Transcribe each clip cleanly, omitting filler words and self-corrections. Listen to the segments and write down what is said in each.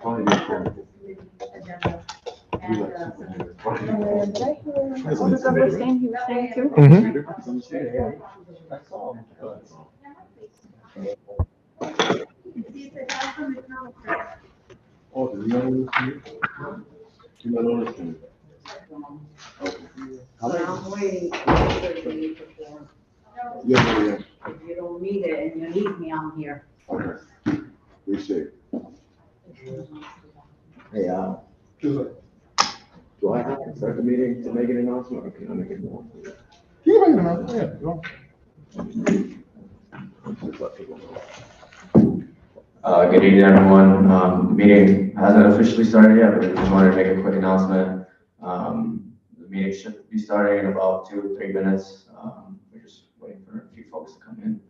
All the numbers saying he was saying too. Oh, did you know this? You know this? Okay. I'm waiting. Yeah, yeah, If you don't need it and you need me, I'm here. yeah. Okay. Appreciate it. Hey, do I have to start the meeting to make an announcement, or can I make it more? You can make it up, yeah, go. Just let people know. Good evening, everyone. The meeting hasn't officially started yet, but I just wanted to make a quick announcement. The meeting should be starting in about 2 to 3 minutes. We're just waiting for a few folks to come in.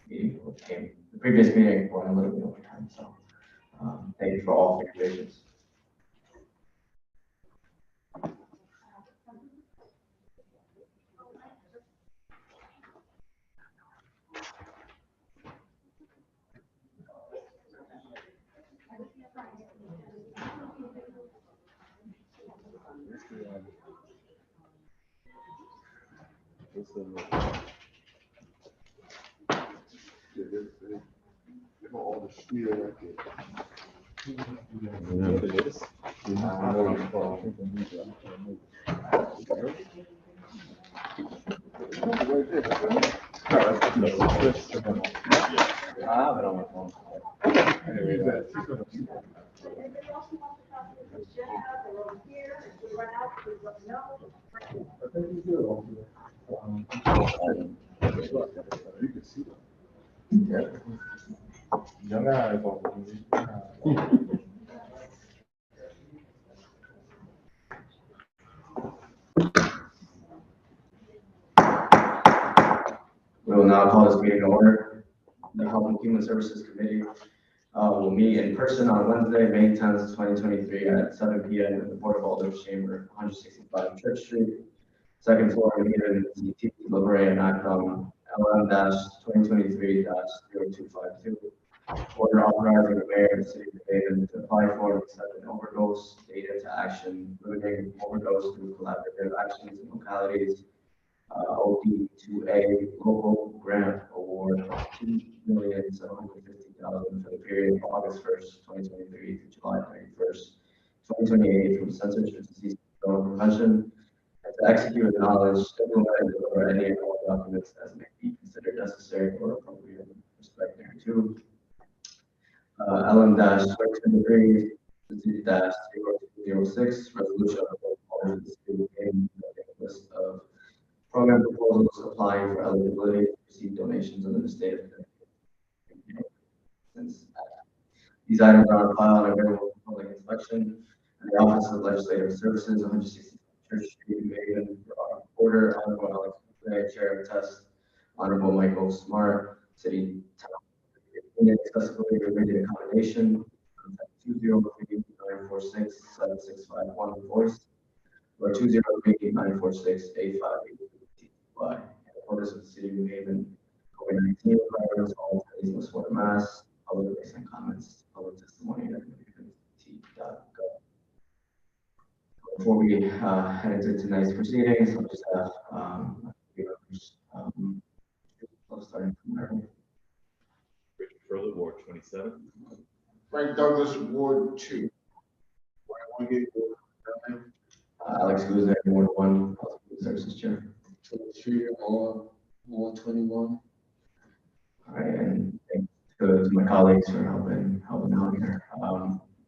The previous meeting went a little bit over time, so thank you for all for your patience. All the spiel right there. I have it on my phone. You can see that. Young eyes on. We will now call this meeting to order. The Health and Human Services Committee will meet in person on Wednesday, May 10th, 2023 at 7 p.m. in the Board of Alders Chamber, 165 Church Street. Second floor, we meet in CT Libre and Act on LM-2023-0252. Order authorizing the mayor and city of Haven to apply for and accept an overdose data to action, limiting overdose through collaborative actions in localities. OD2A local grant award of $2,750,000 for the period of August 1st, 2023 through July 31st, 2028 from Censorship Disease Control and Prevention, and to execute, acknowledge, implement, and deliver any and all documents as may be considered necessary or appropriate with respect thereto. LM-2023-0206 resolution of the Alders of the City of Haven, list of program proposals applying for eligibility to receive donations under the state of Connecticut. These items are on file and available for public inspection. And the Office of Legislative Services, 160 Church Street, Haven, Order, Honorable Alex Gray, Chair of Test, Honorable Michael Smart, City Accessibility Related Accommodation, 203-946-7651 voice, or 203-946-8582. Orders of the City of New Haven, COVID-19 requirements, all attendees must wear masks, public facing comments, public testimony at newhaven.gov. Before we head into tonight's proceedings, I'll just have starting from there. Richard Furley, Ward 27. Frank Douglas, Ward 2. Ward 1 Alex Guzman, Ward 1, Health and Human Services Chair. 23 or Ward 21. All right, and thanks to my colleagues for helping out here.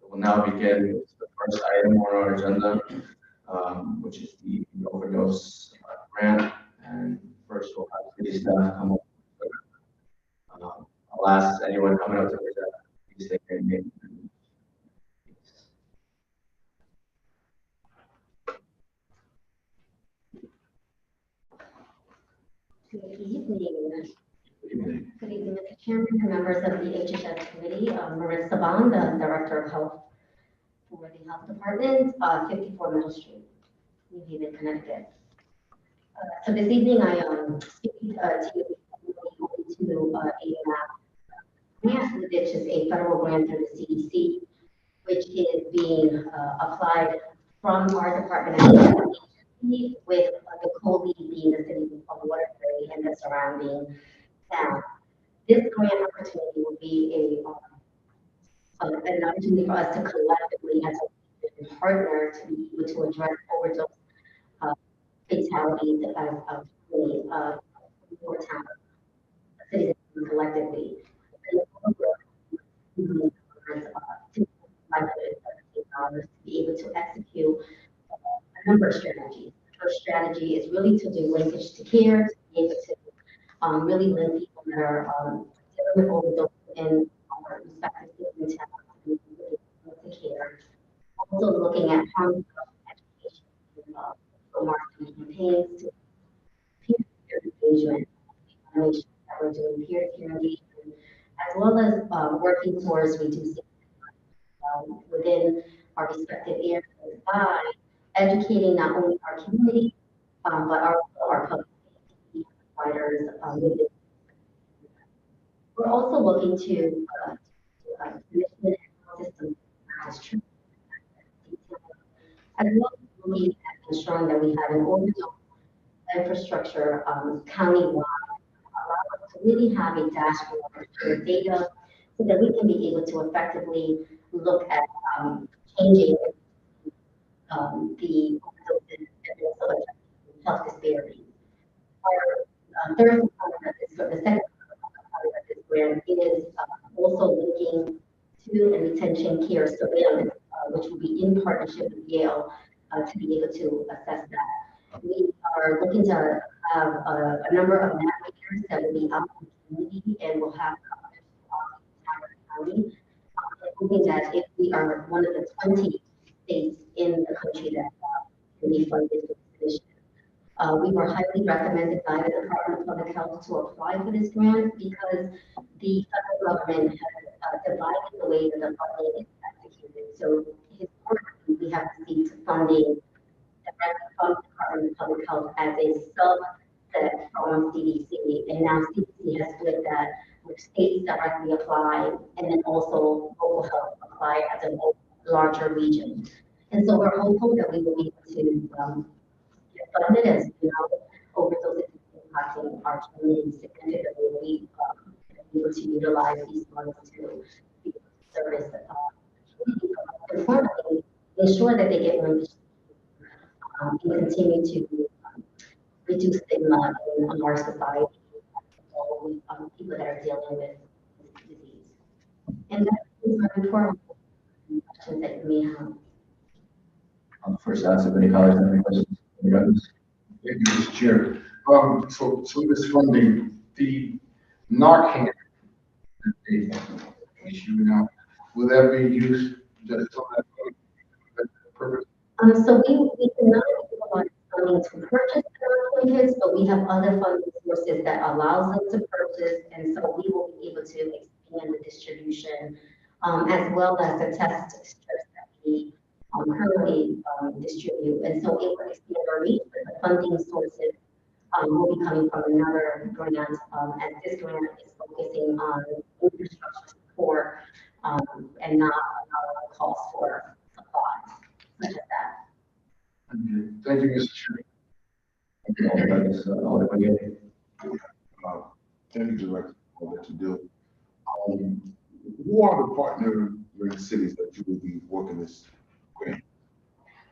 We'll now begin with the first item on our agenda, which is the overdose grant. And first, we'll have city staff come up. I'll ask anyone coming up to present, please state your name. Good evening. Good evening, Mr. Chairman, and members of the HHS committee. Marissa Bond, the Director of Health for the Health Department, 54 Middle Street, New Haven, Connecticut. So this evening I speak to you to a grant, which is a federal grant through the CDC which is being applied from our department as an agency, with the co-lead being the city of Waterbury and the surrounding town. This grant opportunity will be an opportunity for us to collectively, as a partner, to be able to address overdose fatalities as for town citizens collectively. $517 to be able to execute a number of strategies. The first strategy is really to do linkage to care, to be able to really link people that are dealing with overdose in our respective cities and towns to be able to care. Also looking at harm education, for marketing campaigns, to peer-to-peer engagement, make sure that we're doing peer-to-peer engagement, as well as working towards reducing within our respective areas by educating not only our community, but our public safety providers. We're also looking to commission systems as true, as well as looking at ensuring that we have an overdose infrastructure countywide, allow us to really have a dashboard with data so that we can be able to effectively look at changing the overdoses and also addressing health disparities. Our third component of this, or the second component of this grant is also linking to and retention care surveillance, which will be in partnership with Yale to be able to assess that. We are looking to have a number of navigators that will be out in the community and will have county. Hoping that if we are one of the 20 states in the country that can be funded for this initiative. We were highly recommended by the Department of Public Health to apply for this grant because the federal government has divided the way that the funding is executed. So historically, we have received funding directly from the Department of Public Health as a subset from CDC, and now CDC has split that, which states directly apply, and then also local health apply as a larger region. And so we're hopeful that we will be able to get funded, as you know, overdose is impacting our community significantly. We be able to utilize these funds to service importantly, ensure that they get linked and continue to reduce stigma in our society with people that are dealing with this disease. And that is my report. Questions that you may have. First, ask if any colleagues have any questions. Thank you, Mr. Chair. So this funding, the Narcan that they issue now, will that be used just for that purpose? So we cannot utilize funding to purchase the Narcan kits, but we have other funding sources that allows us to purchase, and so we will be able to expand the distribution, as well as the test strips that we currently distribute. And so it will expand our reach, but the funding sources will be coming from another grant, as this grant is focusing on infrastructure support and not a cost for supplies, such as that. Thank you, Mr. Chair. Thank you, Alderman Gay. Thank you, Director, for what you do. Who are the partner cities that you will be working this grant?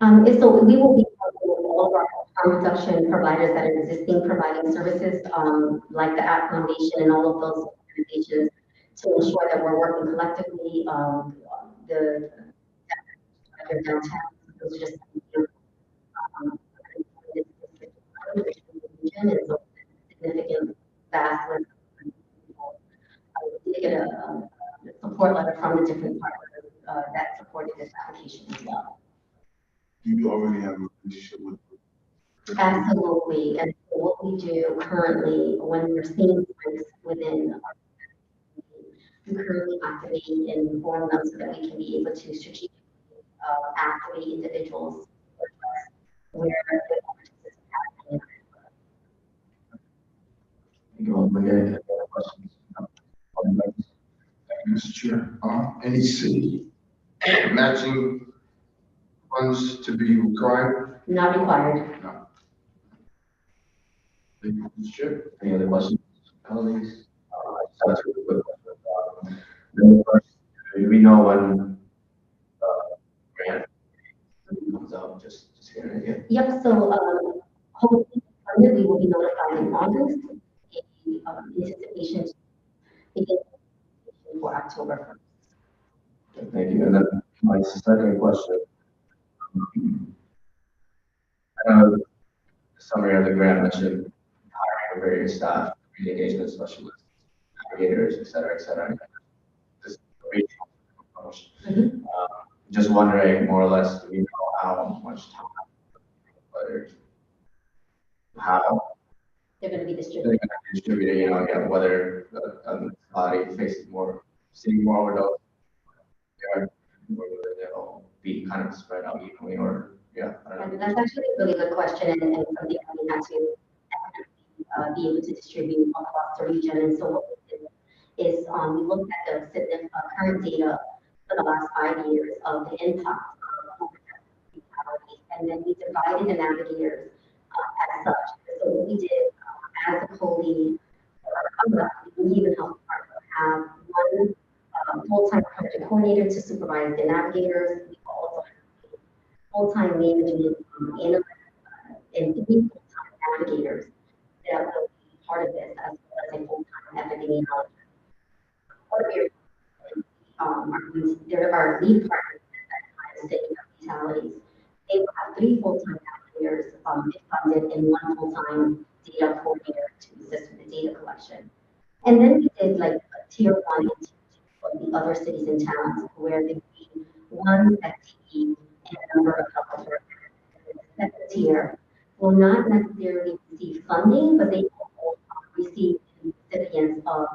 And so we will be working with all of our harm reduction providers that are existing providing services, like the Act Foundation and all of those organizations, to ensure that we're working collectively. The downtown, those are just and so significant vast list of people. We did get a support letter from the different partners that supported this application as well. Do you already have a relationship with? Absolutely. And so what we do currently when we're seeing spikes within our we currently activate and inform them so that we can be able to strategically activate individuals where the overdose is happening. Thank you, Alderman Gay. Any other questions? Mr. Chair, any city matching funds to be required? Not required. No. Thank you, Mr. Chair. Any other questions, colleagues? I just have two quick questions. The first, do we know when grant comes out? Just hearing again. Yep, so, hopefully, we will be notified in August, in anticipation to begin for October 1st. Thank you. And then my second question. The summary of the grant mentioned hiring of various staff, communication specialists, navigators, et cetera, This regional approach. Just wondering, more or less, do we know how much time, whether, how They're gonna be they're distributed. gonna distribute it, again, whether the body faces more, seeing more overdose, or whether they'll be kind of spread out evenly, or, yeah, I don't know. And that's actually a really good question and something that we had to be able to distribute across the region. And so what we did is we looked at the current data for the last 5 years of the impact of mortality, and then we divided the navigators as such. So what we did as a co-lead, we even health department have one full-time project coordinator to supervise the navigators. We also have full-time management analyst and 3 full-time navigators that will be part of this as well as a full-time epidemiologist. There are lead partners at the fatalities. They will have 3 full-time navigators funded and 1 full-time data coordinator to assist with the data collection. And then we did like a tier 1 and tier 2 of the other cities and towns where there would be 1 FTE and a number of health authorities. The second tier will not necessarily receive funding, but they will receive the recipients of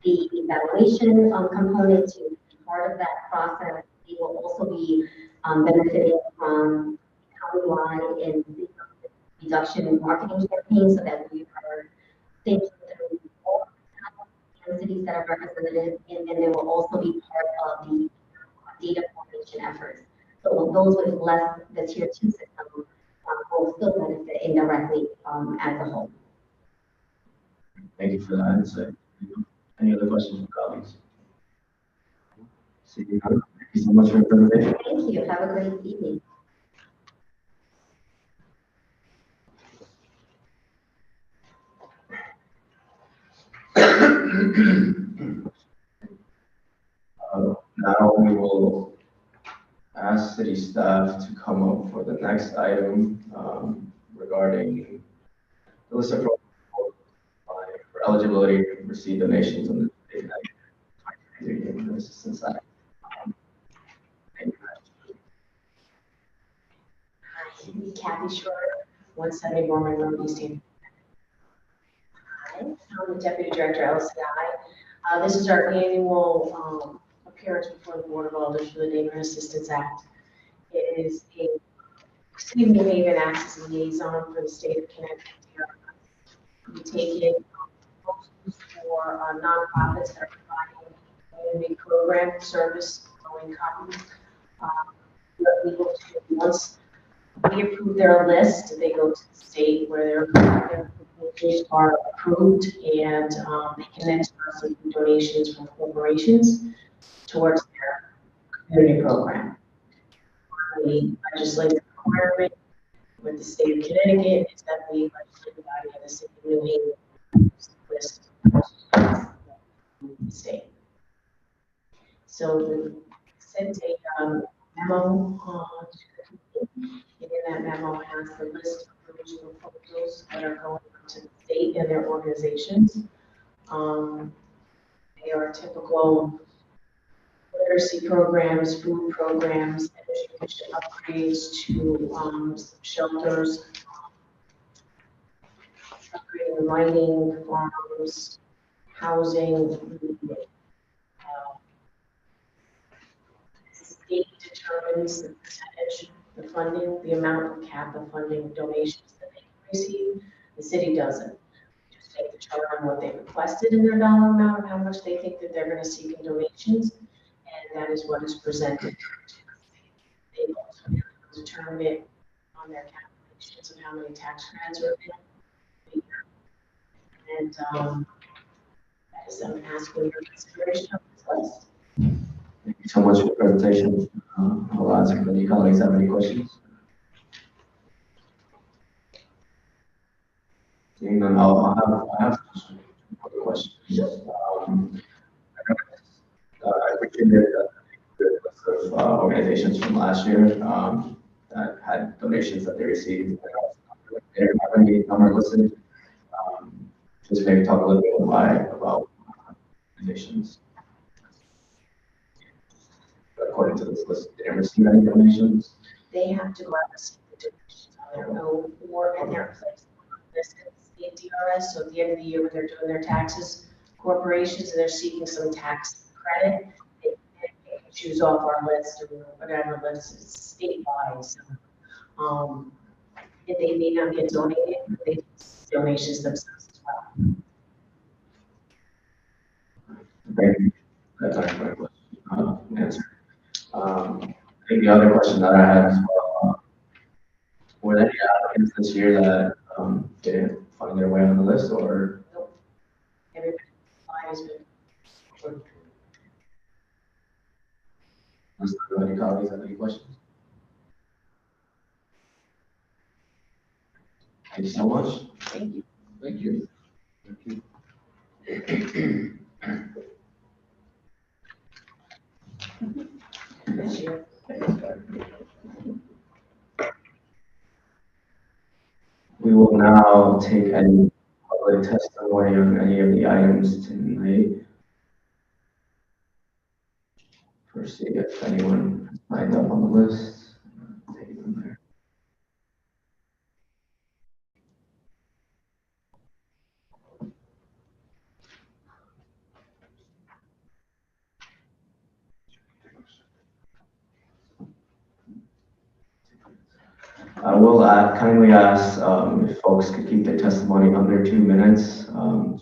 the evaluation component to be part of that process. They will also be benefiting from countywide and reduction in marketing campaigns so that we are thinking through all the cities that are represented, and then they will also be part of the data formation efforts. So those with less the tier 2 system will still benefit indirectly as a whole. Thank you for that insight. Any other questions from colleagues? See you. Thank you so much for your presentation. Thank you. Have a great evening. Now we will ask city staff to come up for the next item regarding the list of programs for eligibility to receive donations under the State Act 2023 Human Assistance Act. Thank you. Hi, I'm Kathy Short, 170 Gorman Road, East Hampton. Hi, I'm the Deputy Director, LCI. This is our annual appearance before the Board of Alders for the Neighborhood Assistance Act. It is a City of New Haven acts as a liaison for the state of Connecticut. We take in proposals for nonprofits that are providing community program service, low income. We look to, once we approve their list, they go to the state where their proposals are approved, and they can then solicit donations from corporations towards their community program. The legislative requirement with the state of Connecticut is that the legislative body of the city of New Haven list the state. So we sent a memo and in that memo has the list of original proposals that are going to the state and their organizations. They are typical literacy programs, food programs, education upgrades to shelters, upgrading the mining, farms, housing. The state determines the percentage, the funding, the amount of cap of funding donations that they can receive. The city doesn't. Just take the chart on what they requested in their dollar amount of how much they think that they're going to seek in donations. And and that is what is presented. They also determine it on their calculations of how many tax credits are in. And that is them asking your consideration of this list. Thank you so much for the presentation. I'll ask if any colleagues have any questions. Seeing none, I have a question. I appreciate the list of organizations from last year that had donations that they received. They don't have any number listed. Just maybe talk a little bit about donations. According to this list, did they receive any donations? They have to go out and see the donations on their own or in their place. This is the DRS, so at the end of the year when they're doing their taxes, corporations, and they're seeking some tax credit, they can choose off our list or whatever list is statewide. So, if they may not get donated, they do donations themselves as well. Thank you. That's our question. Answer. I think the other question that I had as well, were there any applicants this year that didn't find their way on the list, or? Nope. Everybody has been. Does any colleagues have any questions? Thank you so much. Thank you. Thank you. This year. We will now take any public testimony on any of the items tonight. First, see if anyone signed up on the list. Take it from there. I will kindly ask if folks could keep their testimony under 2 minutes,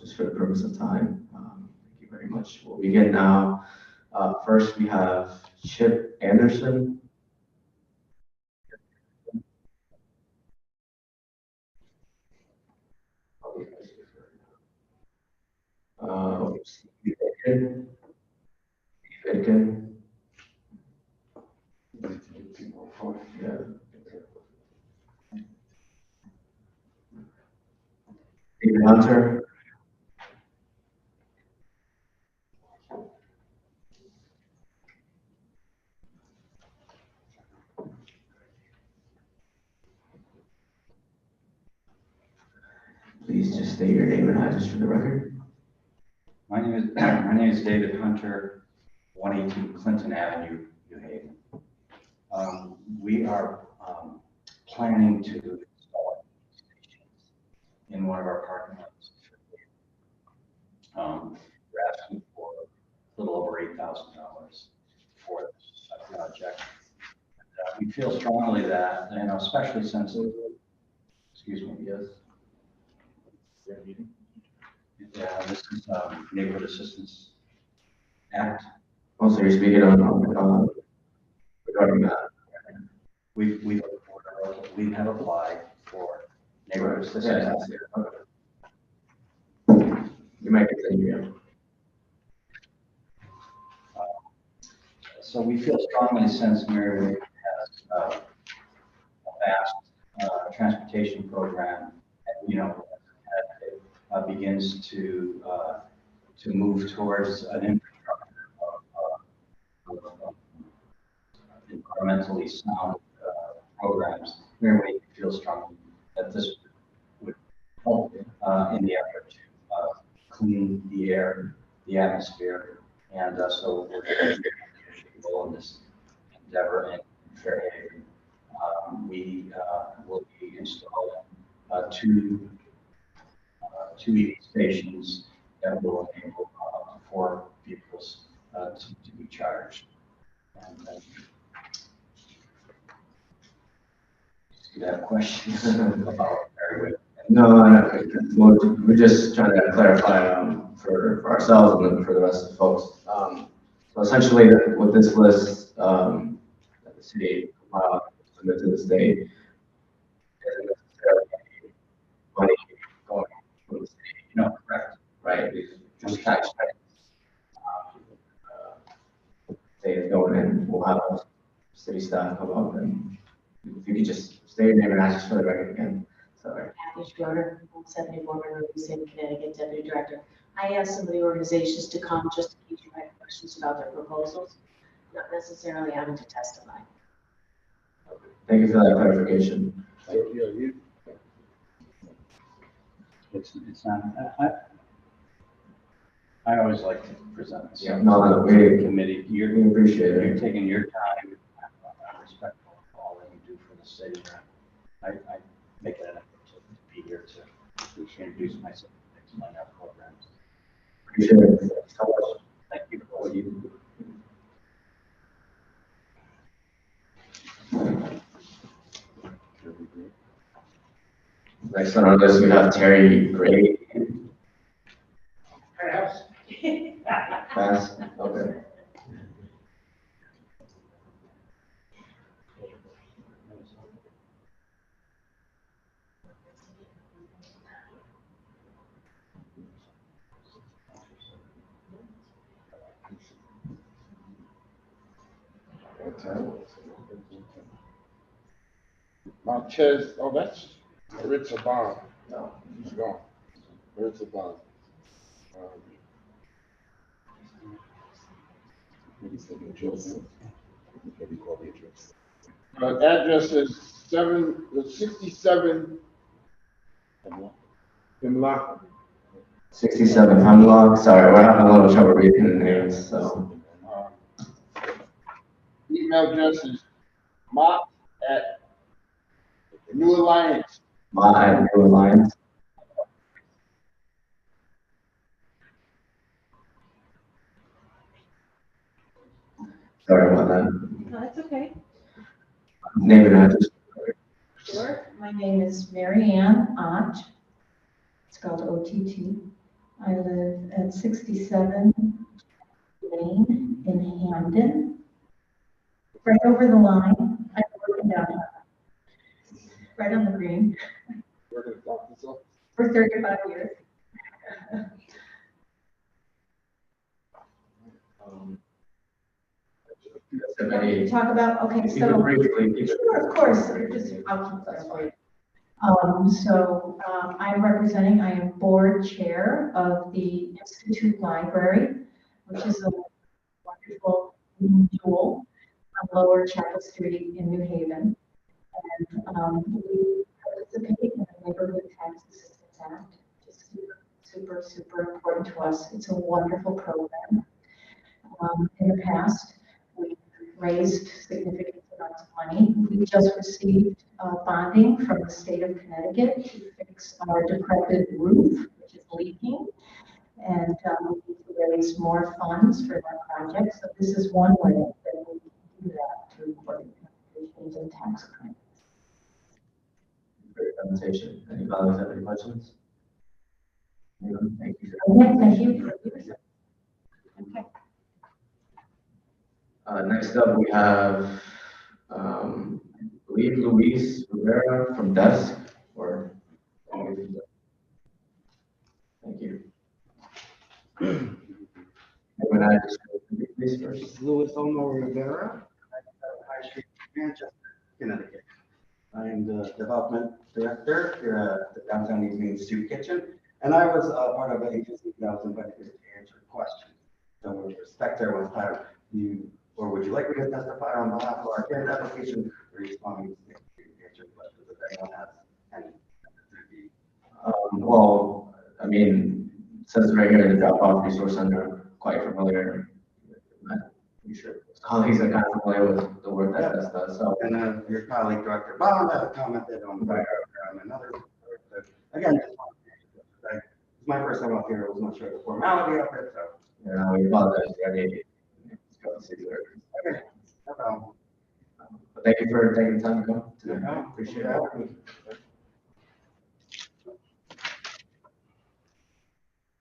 just for the purpose of time. Thank you very much. We'll begin now. First, we have Chip Anderson. Steve Aitken. Yeah. David Hunter. Please just state your name and address for the record. My name is David Hunter, 118 Clinton Avenue, New Haven. We are planning to install stations in one of our parking lots. We're asking for a little over $8,000 for this project. And, we feel strongly that, especially since, excuse me, yes. Yeah, this is Neighborhood Assistance Act. Also, you're speaking on regarding that. We have applied for neighborhood assistance. Yeah, okay. You might continue. So we feel strongly since Marywood has a vast transportation program, and, it begins to move towards an infrastructure of environmentally sound programs. Marywood feels strongly that this would help in the effort to clean the air, the atmosphere, and so we're going to in this endeavor in Fairhaven. We will be installing two EV stations that will enable up to 4 vehicles to be charged. And do you have questions about Fairhaven? No, we're just trying to clarify for ourselves and then for the rest of the folks. So essentially, with this list, that the city submit to the state, isn't necessarily money going from the city, No, correct. right? It's just tax credits. State is going in, we'll have our city staff come up and if you could just state your name and ask us for the record again. Sorry. Kathy Schroeder, 174 Monroe East, Connecticut, Deputy Director. I asked some of the organizations to come just in case you had questions about their proposals, not necessarily having to testify. Thank you for that clarification. It's not, I always like to present this. Yeah, no, we Committee, we appreciate you're it. taking your time, I'm respectful of all that you do for the city. I make it an effort to be here to introduce myself, explain our programs. Appreciate it so much. Thank you for what you do. Next on our list, we have Terry Gray. Pass, okay. Montez, oh, that's Maritza Bond. No. He's gone. Maritza Bond. Address is 67 Hemlock. 67 Hemlock, sorry, we're having a little trouble reading the names, so. Email address is New Alliance. My New Alliance. Sorry about that. No, that's okay. Name and address. Sure. My name is Mary Ann Ott, spelled O-T-T. I live at 67 Lane in Hamden, right over the line. I work in downtown, right on the green for 35 years. Talk about, okay, If you could so. briefly, Sure, of course, I'll keep that brief. I am board chair of the Institute Library, which is a wonderful jewel on Lower Chapel Street in New Haven. And we participate in the Neighborhood Tax Assistance Act, which is super, super important to us. It's a wonderful program. In the past, we raised significant amounts of money. We just received bonding from the state of Connecticut to fix our decrepit roof, which is leaking. And we need to raise more funds for that project. So this is one way that we can do that through organizations and tax credits. Great presentation. Any colleagues have any questions? Thank you. Okay, thank you. Okay. Next up, we have, I believe Luis Rivera from Desk, or. Thank you. When I just please first. Luis Olmo Rivera, High Street, Manchester, Connecticut. I'm the development director here at the Downtown Evening Soup Kitchen, and I was part of an agency that was invited to answer questions. So with respect to everyone's time, would you like me to testify on behalf of our grant application, or responding to answer questions if anyone has any? Well, I mean, since right here in the drop-off resource center, quite familiar. I'm sure colleagues are kind of familiar with the work that Desk does. So, And then your colleague, Director Bond, has commented on the program and others. Again, it's my first time up here. I was not sure the formality of it, so. yeah, we apologize. Okay, No problem. but thank you for taking the time to come today. Appreciate it.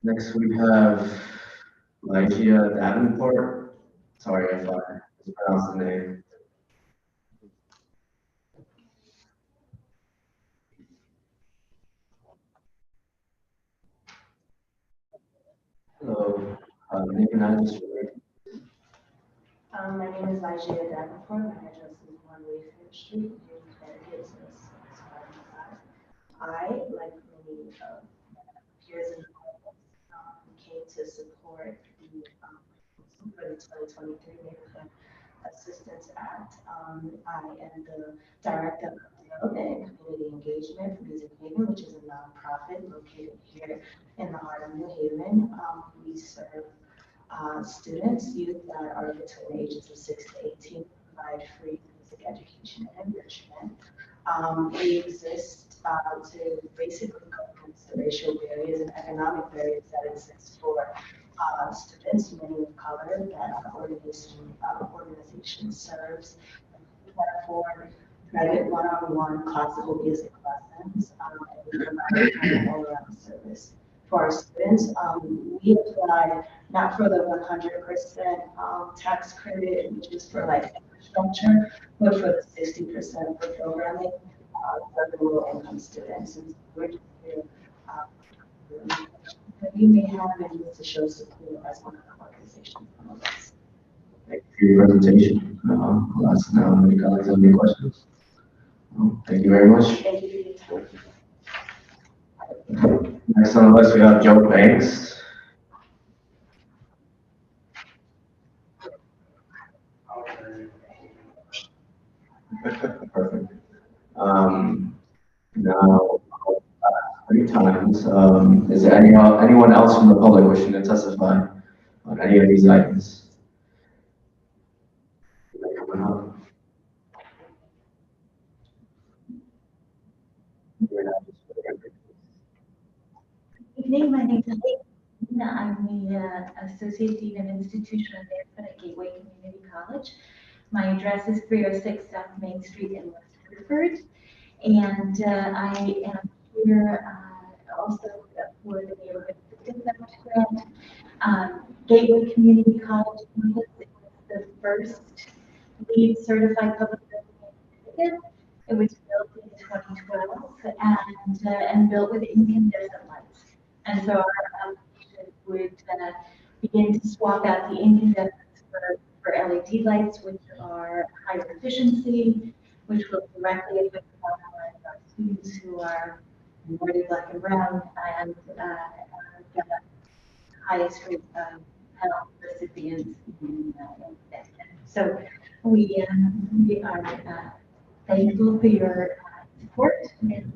Next, we have Lygia Davenport Sorry if I mispronounced the name. Hello, name and address for the record. My name is Vijaya Davenport. My address is 1 Wayfair Street, in Connecticut, 06555. I, like many peers and colleagues, came to support the for the 2023 Neighborhood Assistance Act. I am the Director of Development and Community Engagement for Music Haven, which is a nonprofit located here in the heart of New Haven. We serve students, youth that are between the ages of 6 to 18, provide free music education and enrichment. We exist to basically go against the racial barriers and economic barriers that exist for students, many of color, that our organization serves. We afford private one-on-one classical music lessons, and we provide an all-around service for our students. We apply not for the 100% tax credit, which is for like infrastructure, but for the 60% for programming for the low-income students. And so we're just here that you may have and just to show support as one of the organizations. Thank you for your presentation. I'll ask now if any colleagues have any questions. Thank you very much. Thank you for your time. Next on the list, we have Joe Banks. Perfect. Now, 3 times. Is there anyone else from the public wishing to testify on any of these items? Coming up. Evening, my name is Lena. I'm the Associate Dean of Institutional Advancement at Gateway Community College. My address is 306 South Main Street in West Hartford. And I am here also for the Neighborhood Assistance Act grant. Gateway Community College was the first LEED certified public certificate. It was built in 2012 and built with incandescent lights. And so our application would begin to swap out the incandescents for LED lights, which are higher efficiency, which will directly affect the bottom line of our students who are minority, Black, and brown, and the highest rate of health recipients in that. So we are thankful for your support and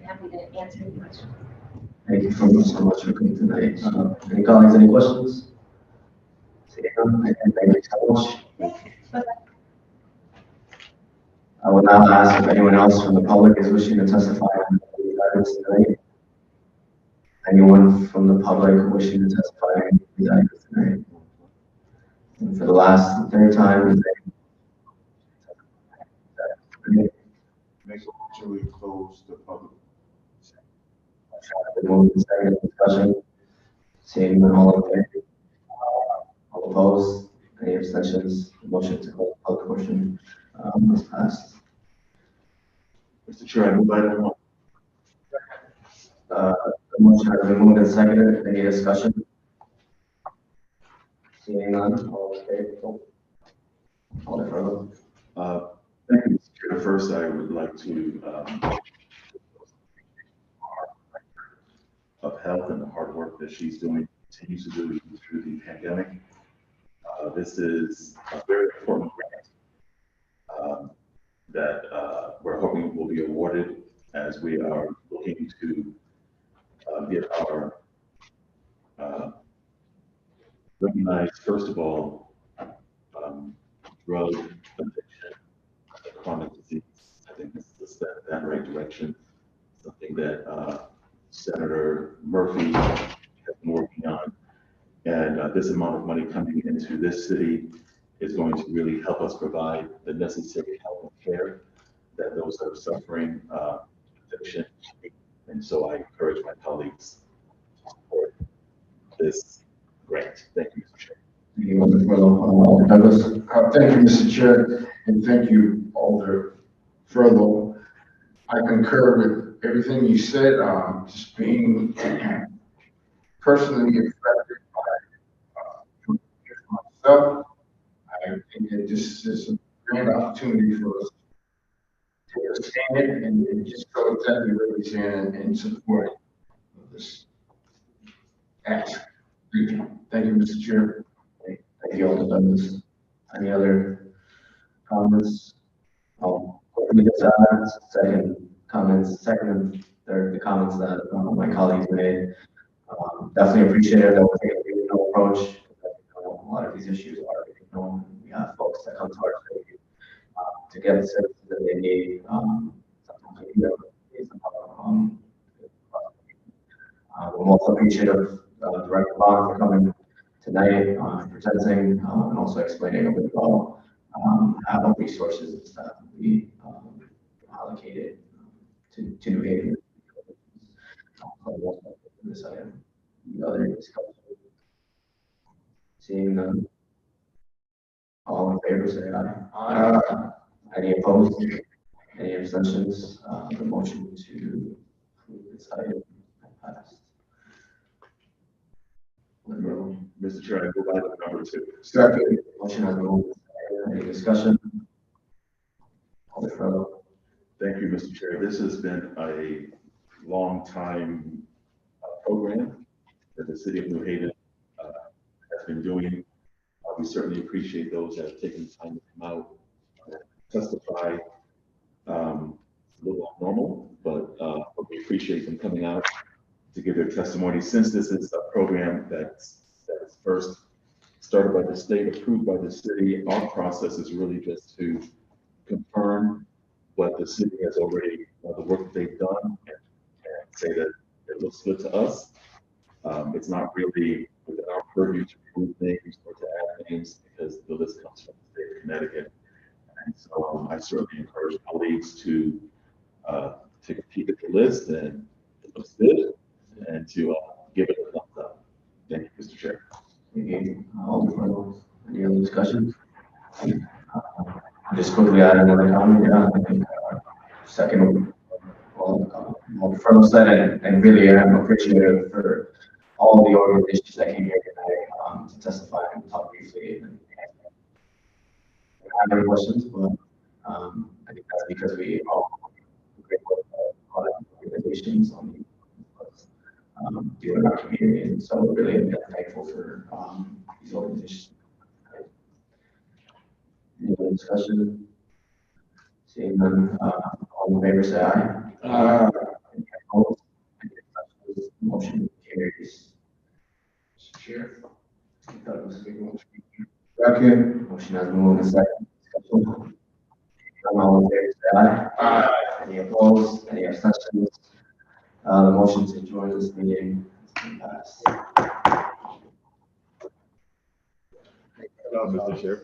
happy to answer any questions. Thank you so much for coming tonight. Any colleagues, any questions? Thank you so much. I will now ask if anyone else from the public is wishing to testify on these items tonight. Anyone from the public wishing to testify on these items tonight? And for the last 3rd time, Make sure we close the public. Discussion. Seeing none, all in favor? All opposed? Any abstentions? Motion to close the public portion was passed. Mr. Chair, I move item 1. The motion has been moved and seconded. Any discussion? Seeing none, all in favor? All in favor? Thank you, Mr. Chair. First, I would like to of health and the hard work that she's doing, continues to do even through the pandemic. This is a very important grant that we're hoping will be awarded as we are looking to get our recognized, first of all, drug addiction, chronic disease. I think this is a step in that right direction, something that Senator Murphy has been working on. And this amount of money coming into this city is going to really help us provide the necessary health and care that those that are suffering addiction. And so I encourage my colleagues to support this grant. Thank you, Mr. Chair. Douglas. Thank you, Mr. Chair, and thank you, Alder Furlow. I concur with everything you said, just being personally affected by myself. I think that this is a grand opportunity for us to stand and just go exactly what he's saying and support this act. Thank you, Mr. Chair. Thank you, Alder Douglas. Any other comments? Quickly just add second and third, the comments that my colleagues made. Definitely appreciative that we're taking a regional approach. A lot of these issues are regional. We have folks that come to our city to get the services that they need. Sometimes we need I'm also appreciative of Director Bond for coming tonight, presenting, and also explaining a bit about how resources and stuff we allocated to New Haven. This item. The other discussion. Seeing none. All in favor, say aye. Any opposed? Any abstentions? The motion to approve this item passed. Mr. Chair, I go by the number 2. Second. Motion has been moved. Any discussion? Alder Furlow. Thank you, Mr. Chair. This has been a long time program that the city of New Haven has been doing. We certainly appreciate those that have taken the time to come out, testify. A little abnormal, but we appreciate them coming out to give their testimony. Since this is a program that's first started by the state, approved by the city, our process is really just to confirm what the city has already, the work that they've done, and say that it looks good to us. It's not really within our purview to prove things or to add things because the list comes from the state of Connecticut. And so I certainly encourage colleagues to keep it the list and it looks good and to give it a thumbs up. Thank you, Mr. Chair. Alder Furlow. Any other discussion? Just quickly add another comment. Second, Alder Furlow said, and really I'm appreciative for all the organizations that came here tonight to testify and talk briefly. And I have any questions, but I think that's because we all great work a lot of organizations on doing our community, and so we're really thankful for these organizations. Any other discussion? Seeing none, all in favor say aye. Any opposed? Any abstentions? Motion carries. Mr. Chair. Douglas. Second. Motion has been moved and second. Discussion. All in favor say aye. Any opposed? Any abstentions? The motion to join this meeting has been passed. Mr. Chair.